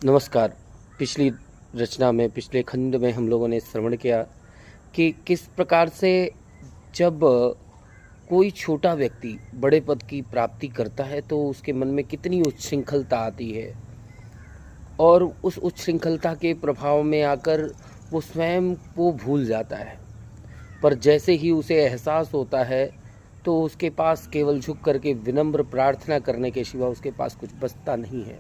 नमस्कार। पिछली रचना में, पिछले खंड में हम लोगों ने श्रवण किया कि किस प्रकार से जब कोई छोटा व्यक्ति बड़े पद की प्राप्ति करता है तो उसके मन में कितनी उच्छृंखलता आती है और उस उच्छृंखलता के प्रभाव में आकर वो स्वयं को भूल जाता है। पर जैसे ही उसे एहसास होता है तो उसके पास केवल झुक करके विनम्र प्रार्थना करने के सिवा उसके पास कुछ बचता नहीं है।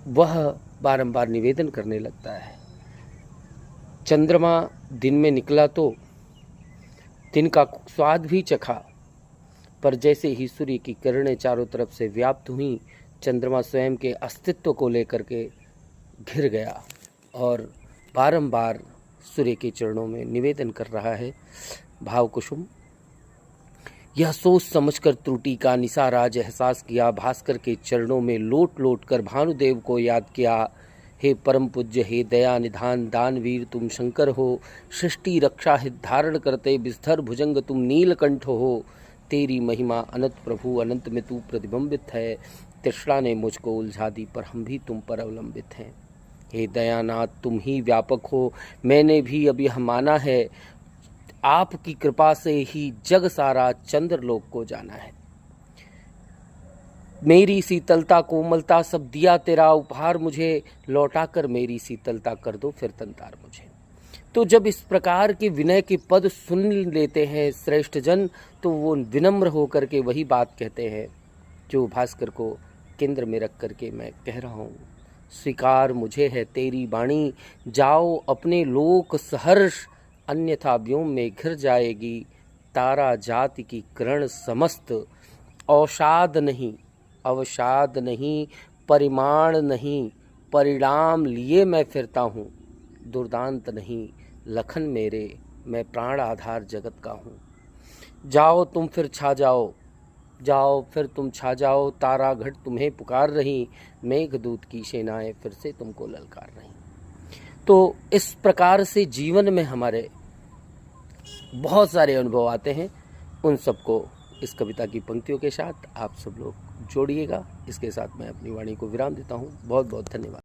वह बारंबार निवेदन करने लगता है। चंद्रमा दिन में निकला तो दिन का स्वाद भी चखा, पर जैसे ही सूर्य की किरणें चारों तरफ से व्याप्त हुई, चंद्रमा स्वयं के अस्तित्व को लेकर के घिर गया और बारंबार सूर्य के चरणों में निवेदन कर रहा है। भाव कुसुम। यह सोच समझकर त्रुटि का निसाराज एहसास किया, भास्कर के चरणों में लोट लोट कर भानुदेव को याद किया। हे परम पूज्य, हे दया निधान दानवीर, तुम शंकर हो, सृष्टि रक्षा हित धारण करते विस्धर भुजंग तुम नीलकंठ हो। तेरी महिमा अनंत प्रभु, अनंत में तू प्रतिबिंबित है। तृष्णा ने मुझको उलझा दी, पर हम भी तुम पर अवलंबित हैं। हे दयानाथ, तुम ही व्यापक हो, मैंने भी अब यह माना है। आपकी कृपा से ही जग सारा चंद्रलोक को जाना है। मेरी शीतलता कोमलता सब दिया तेरा उपहार, मुझे लौटा कर मेरी शीतलता कर दो फिर तंतार मुझे। तो जब इस प्रकार के विनय के पद सुन लेते हैं श्रेष्ठ जन, तो वो विनम्र होकर के वही बात कहते हैं जो भास्कर को केंद्र में रख करके मैं कह रहा हूँ। स्वीकार मुझे है तेरी वाणी, जाओ अपने लोक सहर्ष, अन्यथा व्योम में घिर जाएगी तारा जाति की किरण समस्त। औषाद नहीं, अवसाद नहीं, परिमाण नहीं, परिणाम लिए मैं फिरता हूँ। दुर्दांत नहीं लखन मेरे, मैं प्राण आधार जगत का हूँ। जाओ तुम फिर छा जाओ, जाओ फिर तुम छा जाओ, तारा घट तुम्हें पुकार रही, मेघदूत की सेनाएं फिर से तुमको ललकार रही। तो इस प्रकार से जीवन में हमारे बहुत सारे अनुभव आते हैं। उन सबको इस कविता की पंक्तियों के साथ आप सब लोग जोड़िएगा। इसके साथ मैं अपनी वाणी को विराम देता हूँ। बहुत बहुत धन्यवाद।